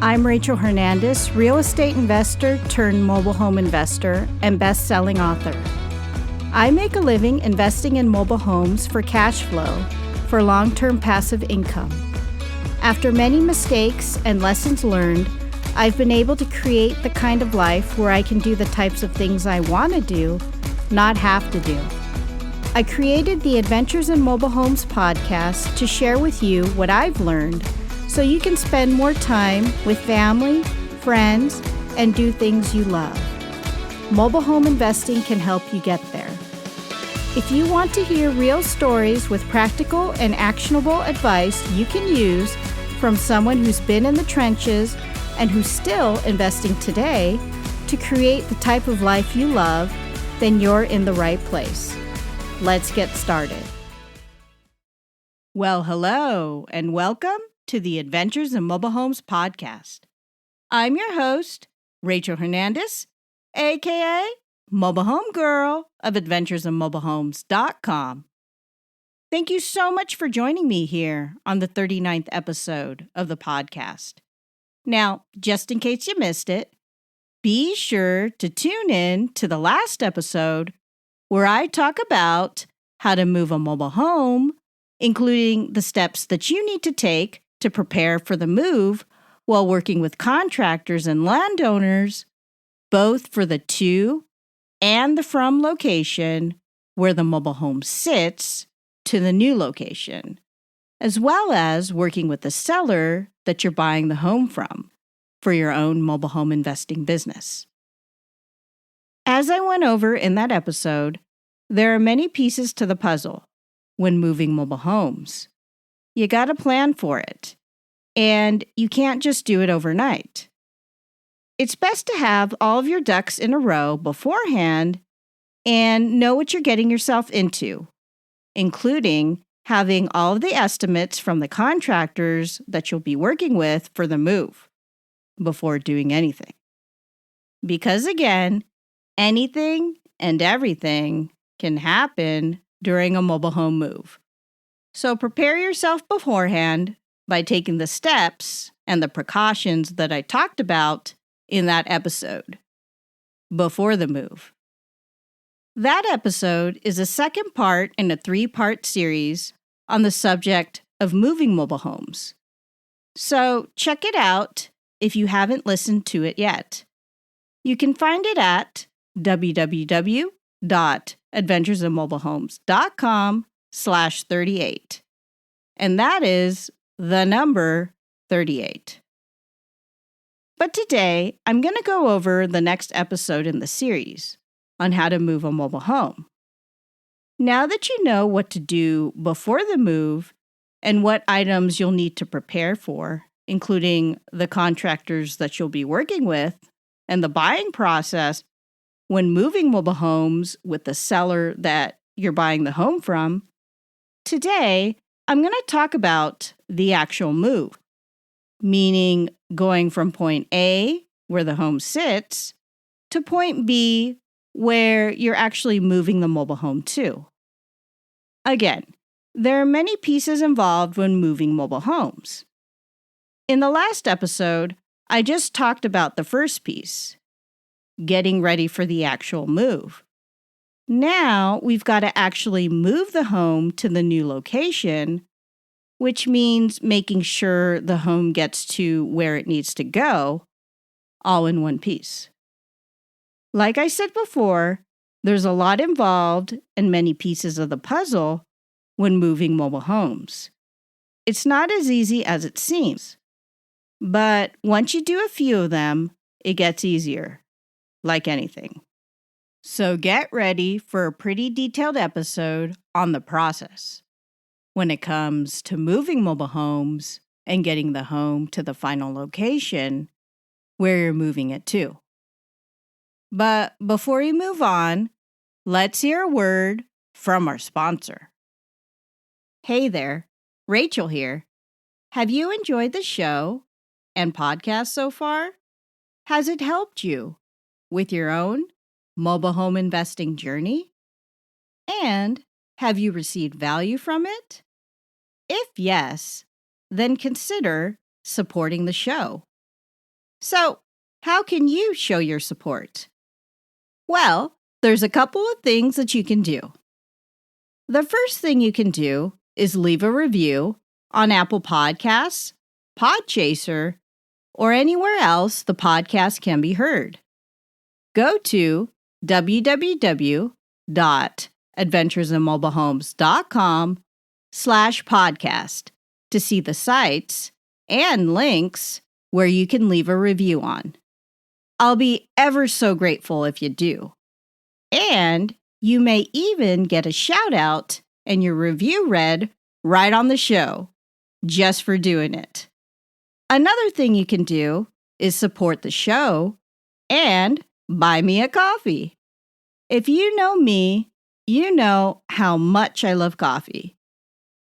I'm Rachel Hernandez, real estate investor turned mobile home investor and best-selling author. I make a living investing in mobile homes for cash flow for long-term passive income. After many mistakes and lessons learned, I've been able to create the kind of life where I can do the types of things I want to do, not have to do. I created the Adventures in Mobile Homes podcast to share with you what I've learned so you can spend more time with family, friends, and do things you love. Mobile home investing can help you get there. If you want to hear real stories with practical and actionable advice you can use from someone who's been in the trenches and who's still investing today to create the type of life you love, then you're in the right place. Let's get started. Well, hello, and welcome to the Adventures in Mobile Homes podcast. I'm your host, Rachel Hernandez, aka Mobile Home Girl of AdventuresInMobileHomes.com. Thank you so much for joining me here on the 39th episode of the podcast. Now, just in case you missed it, be sure to tune in to the last episode where I talk about how to move a mobile home, including the steps that you need to take to prepare for the move while working with contractors and landowners, both for the to and the from location where the mobile home sits to the new location, as well as working with the seller that you're buying the home from for your own mobile home investing business. As I went over in that episode, there are many pieces to the puzzle when moving mobile homes. You got to plan for it, and you can't just do it overnight. It's best to have all of your ducks in a row beforehand and know what you're getting yourself into, including having all of the estimates from the contractors that you'll be working with for the move before doing anything. Because again, anything and everything can happen during a mobile home move. So prepare yourself beforehand by taking the steps and the precautions that I talked about in that episode before the move. That episode is a second part in a 3-part series on the subject of moving mobile homes. So check it out if you haven't listened to it yet. You can find it at www.adventuresinmobilehomes.com/38. And that is the number 38. But today, I'm going to go over the next episode in the series on how to move a mobile home. Now that you know what to do before the move and what items you'll need to prepare for, including the contractors that you'll be working with and the buying process when moving mobile homes with the seller that you're buying the home from, today I'm going to talk about the actual move, meaning going from point A, where the home sits, to point B, where you're actually moving the mobile home to. Again, there are many pieces involved when moving mobile homes. In the last episode, I just talked about the first piece, getting ready for the actual move. Now we've got to actually move the home to the new location, which means making sure the home gets to where it needs to go, all in one piece. Like I said before, there's a lot involved and many pieces of the puzzle when moving mobile homes. It's not as easy as it seems, but once you do a few of them, it gets easier, like anything. So get ready for a pretty detailed episode on the process when it comes to moving mobile homes and getting the home to the final location where you're moving it to. But before we move on, let's hear a word from our sponsor. Hey there, Rachel here. Have you enjoyed the show and podcast so far? Has it helped you with your own mobile home investing journey? And have you received value from it? If yes, then consider supporting the show. So, how can you show your support? Well, there's a couple of things that you can do. The first thing you can do is leave a review on Apple Podcasts, Podchaser, or anywhere else the podcast can be heard. Go to www.adventuresinmobilehomes.com/podcast to see the sites and links where you can leave a review on. I'll be ever so grateful if you do. And you may even get a shout out and your review read right on the show, just for doing it. Another thing you can do is support the show and buy me a coffee. If you know me, you know how much I love coffee.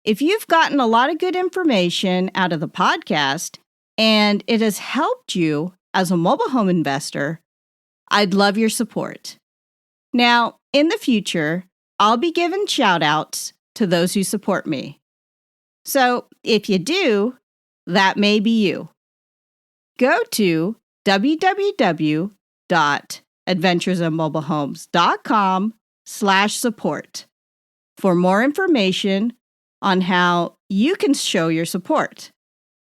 If you've gotten a lot of good information out of the podcast and it has helped you as a mobile home investor, I'd love your support. Now, in the future, I'll be giving shout outs to those who support me. So if you do, that may be you. Go to www.adventuresinmobilehomes.com/support for more information on how you can show your support.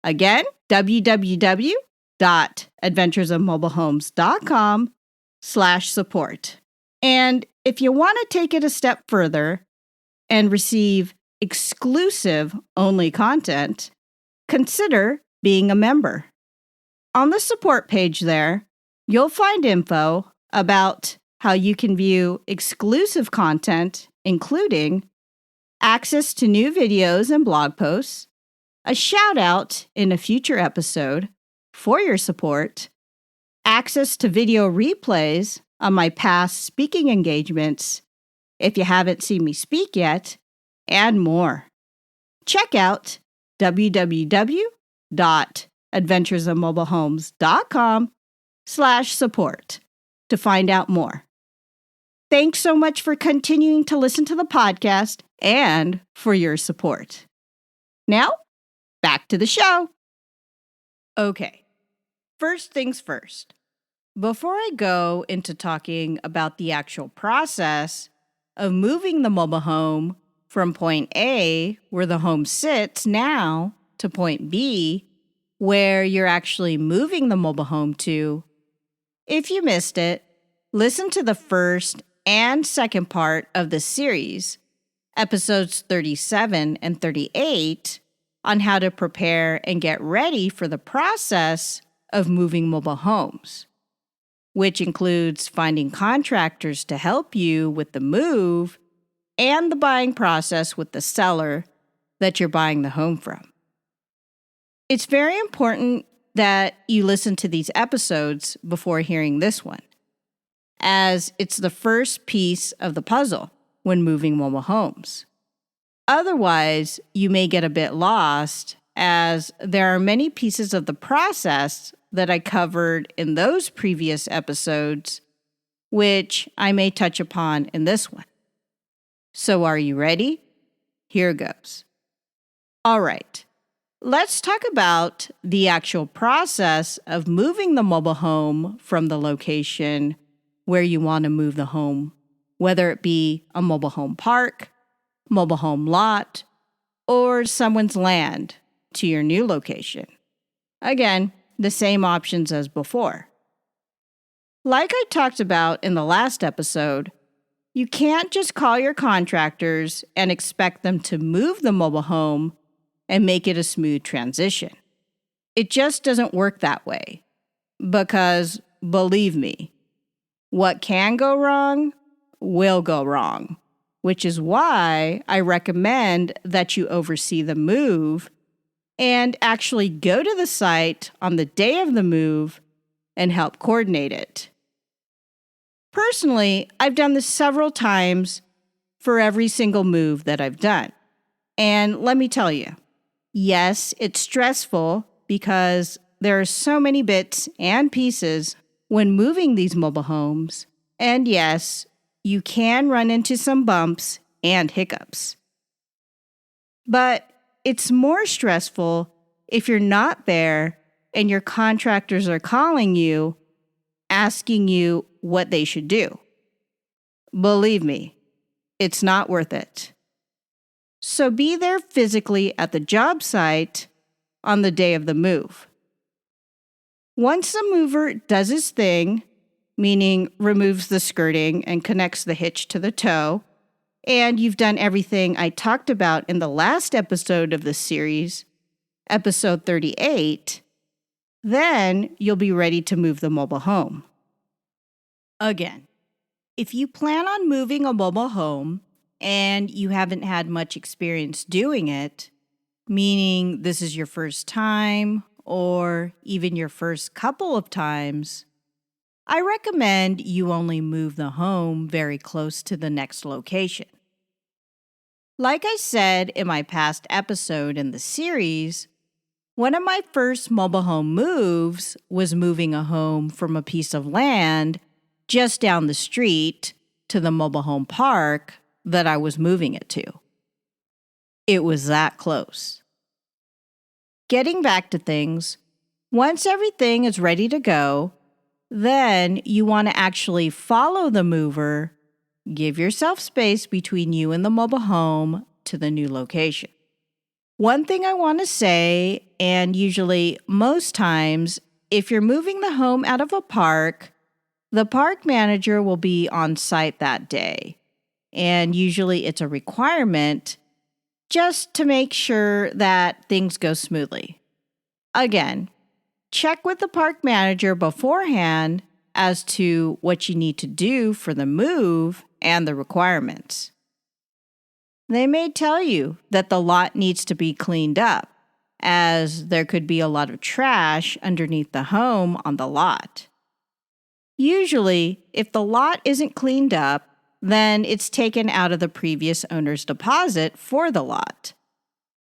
Again, www.adventuresinmobilehomes.com/support. And if you want to take it a step further and receive exclusive only content, consider being a member. On the support page there, you'll find info about how you can view exclusive content, including access to new videos and blog posts, a shout out in a future episode for your support, access to video replays on my past speaking engagements if you haven't seen me speak yet, and more. Check out www.adventuresinmobilehomes.com/support to find out more. Thanks so much for continuing to listen to the podcast and for your support. Now, back to the show. Okay, first things first. Before I go into talking about the actual process of moving the mobile home from point A, where the home sits now, to point B, where you're actually moving the mobile home to, if you missed it, listen to the first and second part of the series, episodes 37 and 38, on how to prepare and get ready for the process of moving mobile homes, which includes finding contractors to help you with the move and the buying process with the seller that you're buying the home from. It's very important that you listen to these episodes before hearing this one, as it's the first piece of the puzzle when moving mobile homes. Otherwise, you may get a bit lost, as there are many pieces of the process that I covered in those previous episodes, which I may touch upon in this one. So are you ready? Here goes. All right, let's talk about the actual process of moving the mobile home from the location where you want to move the home, whether it be a mobile home park, mobile home lot, or someone's land to your new location. Again, the same options as before. Like I talked about in the last episode, you can't just call your contractors and expect them to move the mobile home and make it a smooth transition. It just doesn't work that way. Because, believe me, what can go wrong will go wrong, which is why I recommend that you oversee the move and actually go to the site on the day of the move and help coordinate it. Personally, I've done this several times for every single move that I've done. And let me tell you, yes, it's stressful because there are so many bits and pieces when moving these mobile homes. And yes, you can run into some bumps and hiccups. But it's more stressful if you're not there and your contractors are calling you, asking you what they should do. Believe me, it's not worth it. So be there physically at the job site on the day of the move. Once the mover does his thing, meaning removes the skirting and connects the hitch to the toe, and you've done everything I talked about in the last episode of this series, episode 38, then you'll be ready to move the mobile home. Again, if you plan on moving a mobile home and you haven't had much experience doing it, meaning this is your first time or even your first couple of times, I recommend you only move the home very close to the next location. Like I said in my past episode in the series, one of my first mobile home moves was moving a home from a piece of land just down the street to the mobile home park that I was moving it to. It was that close. Getting back to things, once everything is ready to go, then you want to actually follow the mover, give yourself space between you and the mobile home to the new location. One thing I want to say, and usually most times, if you're moving the home out of a park, the park manager will be on site that day. And usually it's a requirement just to make sure that things go smoothly. Again, check with the park manager beforehand as to what you need to do for the move and the requirements. They may tell you that the lot needs to be cleaned up, as there could be a lot of trash underneath the home on the lot. Usually, if the lot isn't cleaned up, then it's taken out of the previous owner's deposit for the lot,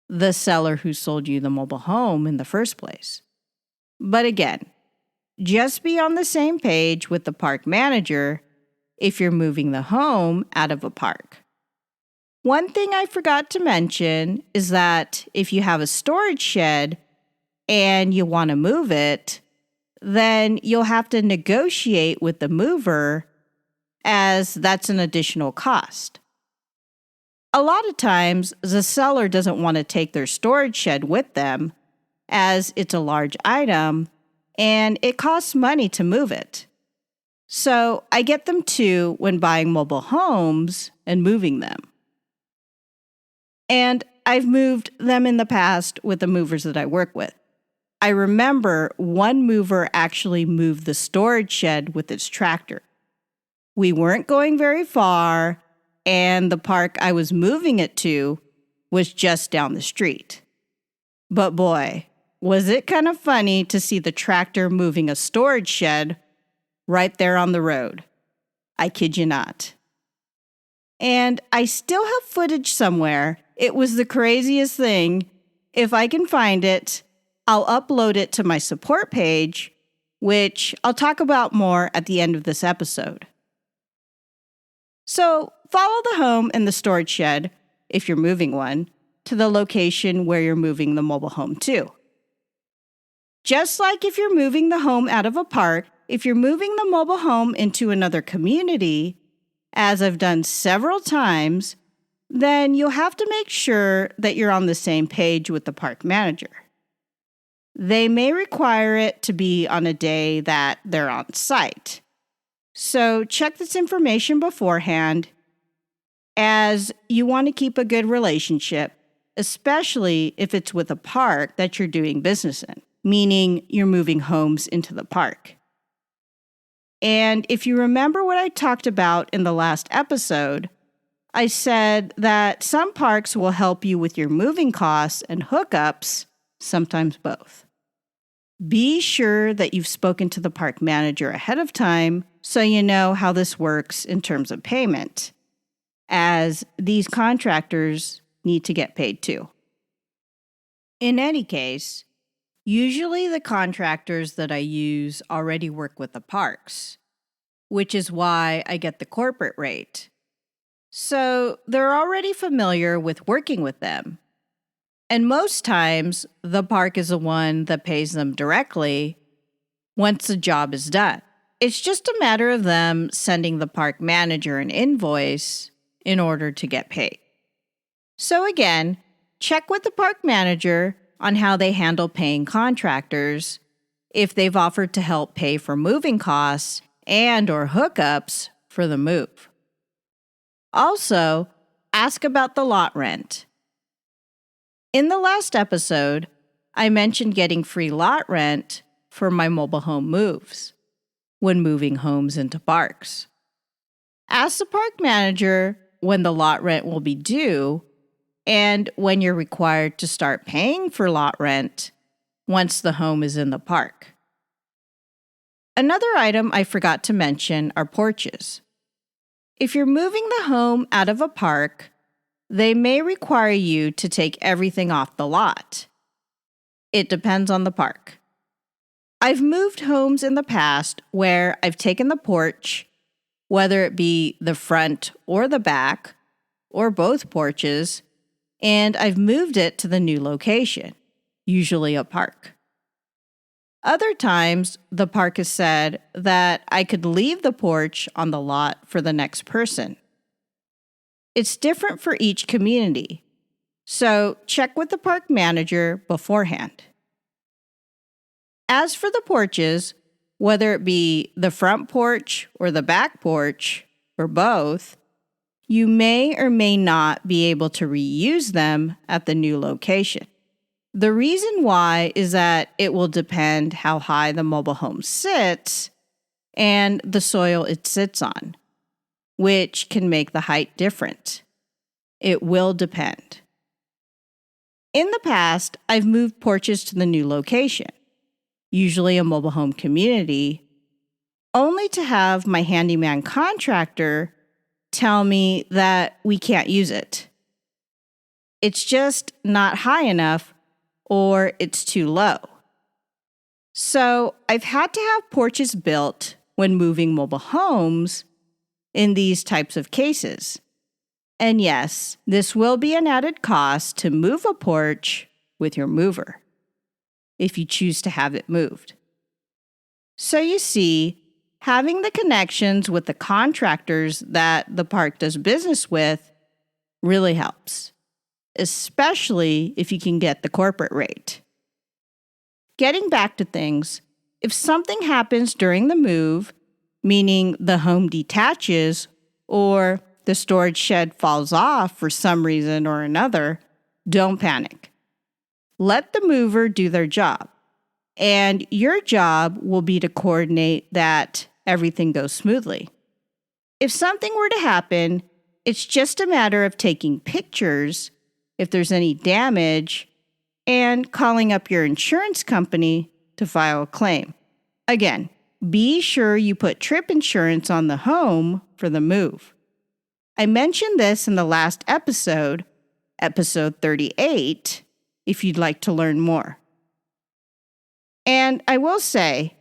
the seller who sold you the mobile home in the first place. But again, just be on the same page with the park manager if you're moving the home out of a park. One thing I forgot to mention is that if you have a storage shed and you want to move it, then you'll have to negotiate with the mover, as that's an additional cost. A lot of times, the seller doesn't want to take their storage shed with them, as it's a large item, and it costs money to move it. So I get them too when buying mobile homes and moving them. And I've moved them in the past with the movers that I work with. I remember one mover actually moved the storage shed with its tractor. We weren't going very far, and the park I was moving it to was just down the street. But boy, was it kind of funny to see the tractor moving a storage shed right there on the road. I kid you not. And I still have footage somewhere. It was the craziest thing. If I can find it, I'll upload it to my support page, which I'll talk about more at the end of this episode. So follow the home and the storage shed, if you're moving one, to the location where you're moving the mobile home to. Just like if you're moving the home out of a park, if you're moving the mobile home into another community, as I've done several times, then you'll have to make sure that you're on the same page with the park manager. They may require it to be on a day that they're on site. So check this information beforehand, as you want to keep a good relationship, especially if it's with a park that you're doing business in, meaning you're moving homes into the park. And if you remember what I talked about in the last episode, I said that some parks will help you with your moving costs and hookups, sometimes both. Be sure that you've spoken to the park manager ahead of time so you know how this works in terms of payment, as these contractors need to get paid too. In any case, usually the contractors that I use already work with the parks, which is why I get the corporate rate. So they're already familiar with working with them. And most times, the park is the one that pays them directly once the job is done. It's just a matter of them sending the park manager an invoice in order to get paid. So again, check with the park manager on how they handle paying contractors, if they've offered to help pay for moving costs and or hookups for the move. Also, ask about the lot rent. In the last episode, I mentioned getting free lot rent for my mobile home moves when moving homes into parks. Ask the park manager when the lot rent will be due and when you're required to start paying for lot rent once the home is in the park. Another item I forgot to mention are porches. If you're moving the home out of a park, they may require you to take everything off the lot. It depends on the park. I've moved homes in the past where I've taken the porch, whether it be the front or the back, or both porches, and I've moved it to the new location, usually a park. Other times, the park has said that I could leave the porch on the lot for the next person. It's different for each community, so check with the park manager beforehand. As for the porches, whether it be the front porch or the back porch, or both, you may or may not be able to reuse them at the new location. The reason why is that it will depend how high the mobile home sits and the soil it sits on, which can make the height different. It will depend. In the past, I've moved porches to the new location, usually a mobile home community, only to have my handyman contractor tell me that we can't use it. It's just not high enough or it's too low. So I've had to have porches built when moving mobile homes in these types of cases. And yes, this will be an added cost to move a porch with your mover, if you choose to have it moved. So you see, having the connections with the contractors that the park does business with really helps, especially if you can get the corporate rate. Getting back to things, if something happens during the move, meaning the home detaches or the storage shed falls off for some reason or another, don't panic. Let the mover do their job, and your job will be to coordinate that everything goes smoothly. If something were to happen, it's just a matter of taking pictures if there's any damage and calling up your insurance company to file a claim. Again, be sure you put trip insurance on the home for the move. I mentioned this in the last episode, episode 38, if you'd like to learn more. And I will say,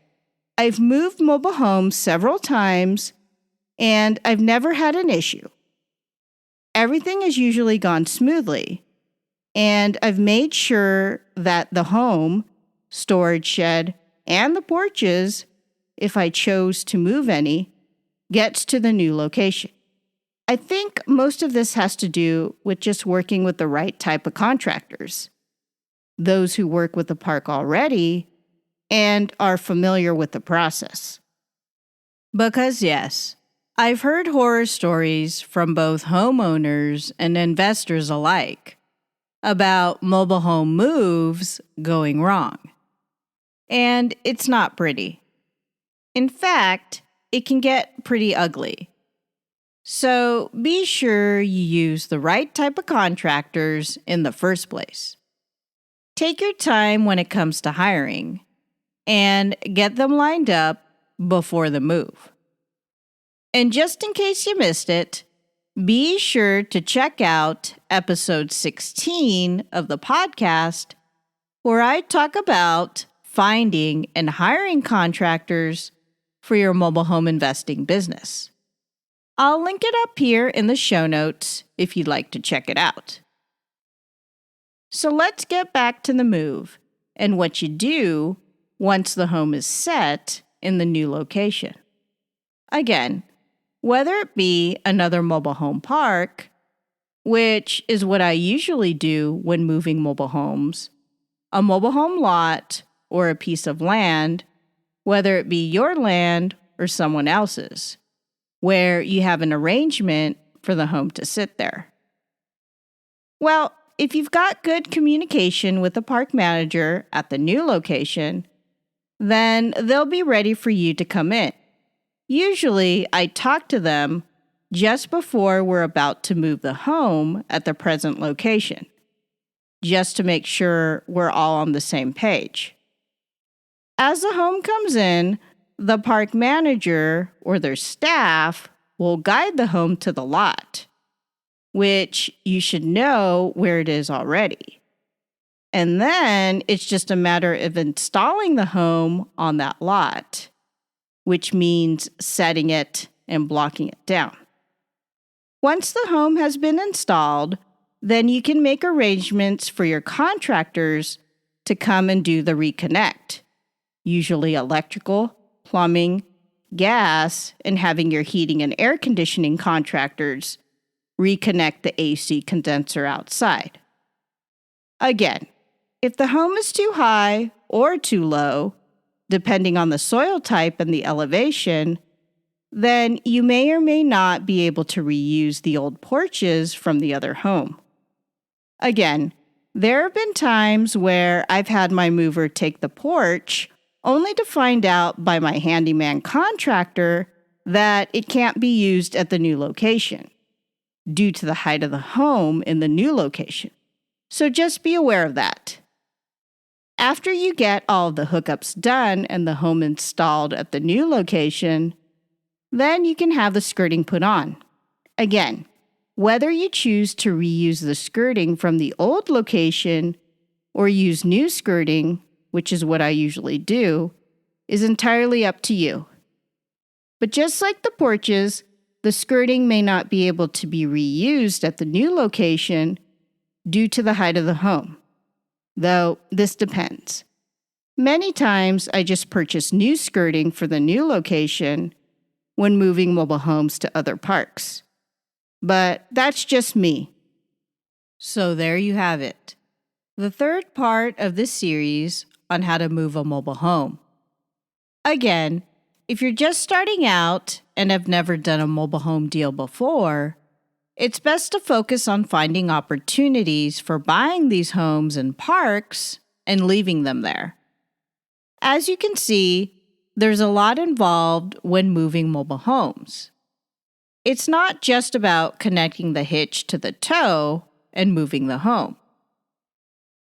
I've moved mobile homes several times, and I've never had an issue. Everything has usually gone smoothly, and I've made sure that the home, storage shed, and the porches, if I chose to move any, gets to the new location. I think most of this has to do with just working with the right type of contractors, those who work with the park already and are familiar with the process. Because yes, I've heard horror stories from both homeowners and investors alike about mobile home moves going wrong. And it's not pretty. In fact, it can get pretty ugly. So be sure you use the right type of contractors in the first place. Take your time when it comes to hiring and get them lined up before the move. And just in case you missed it, be sure to check out episode 16 of the podcast, where I talk about finding and hiring contractors for your mobile home investing business. I'll link it up here in the show notes if you'd like to check it out. So let's get back to the move and what you do once the home is set in the new location. Again, whether it be another mobile home park, which is what I usually do when moving mobile homes, a mobile home lot, or a piece of land, whether it be your land or someone else's, where you have an arrangement for the home to sit there. Well, if you've got good communication with the park manager at the new location, then they'll be ready for you to come in. Usually, I talk to them just before we're about to move the home at the present location, just to make sure we're all on the same page. As the home comes in, the park manager or their staff will guide the home to the lot, which you should know where it is already. And then it's just a matter of installing the home on that lot, which means setting it and blocking it down. Once the home has been installed, then you can make arrangements for your contractors to come and do the reconnect, usually electrical, plumbing, gas, and having your heating and air conditioning contractors reconnect the AC condenser outside. Again, if the home is too high or too low, depending on the soil type and the elevation, then you may or may not be able to reuse the old porches from the other home. Again, there have been times where I've had my mover take the porch only to find out by my handyman contractor that it can't be used at the new location due to the height of the home in the new location. So just be aware of that. After you get all of the hookups done and the home installed at the new location, then you can have the skirting put on. Again, whether you choose to reuse the skirting from the old location or use new skirting, which is what I usually do, is entirely up to you. But just like the porches, the skirting may not be able to be reused at the new location due to the height of the home, though this depends. Many times I just purchase new skirting for the new location when moving mobile homes to other parks. But that's just me. So there you have it. The third part of this series on how to move a mobile home. Again, if you're just starting out and have never done a mobile home deal before, it's best to focus on finding opportunities for buying these homes in parks and leaving them there. As you can see, there's a lot involved when moving mobile homes. It's not just about connecting the hitch to the tow and moving the home.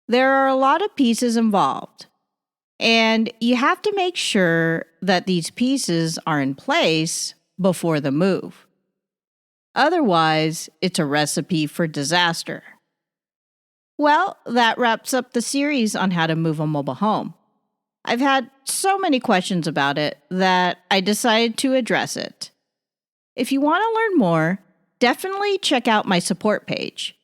There are a lot of pieces involved, and you have to make sure that these pieces are in place before the move. Otherwise, it's a recipe for disaster. Well, that wraps up the series on how to move a mobile home. I've had so many questions about it that I decided to address it. If you want to learn more, definitely check out my support page.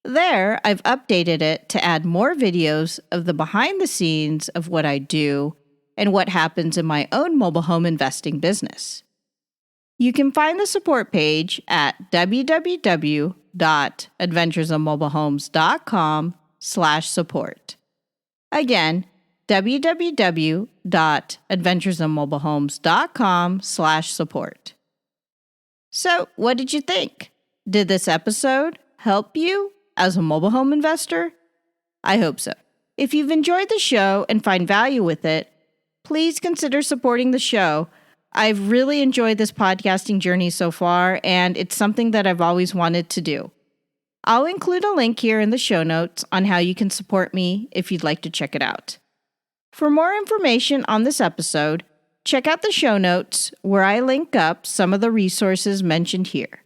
There, I've updated it to add more videos of the behind the scenes of what I do and what happens in my own mobile home investing business. You can find the support page at www.adventuresofmobilehomes.com/support. Again, www.adventuresofmobilehomes.com/support. So, what did you think? Did this episode help you as a mobile home investor? I hope so. If you've enjoyed the show and find value with it, please consider supporting the show. I've really enjoyed this podcasting journey so far, and it's something that I've always wanted to do. I'll include a link here in the show notes on how you can support me if you'd like to check it out. For more information on this episode, check out the show notes where I link up some of the resources mentioned here.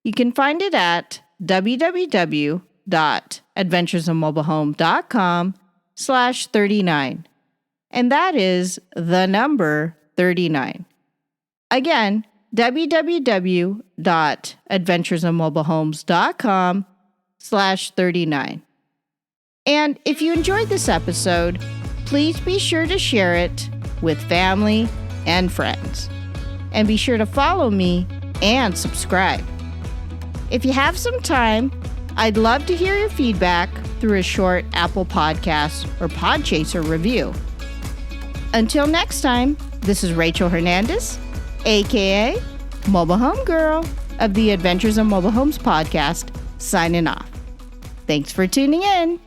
You can find it at www.adventuresofmobilehome.com/39. And that is the number 39. Again, www.adventuresofmobilehomes.com/39. And if you enjoyed this episode, please be sure to share it with family and friends. And be sure to follow me and subscribe. If you have some time, I'd love to hear your feedback through a short Apple Podcast or Podchaser review. Until next time, this is Rachel Hernandez, aka Mobile Home Girl of the Adventures of Mobile Homes podcast, signing off. Thanks for tuning in.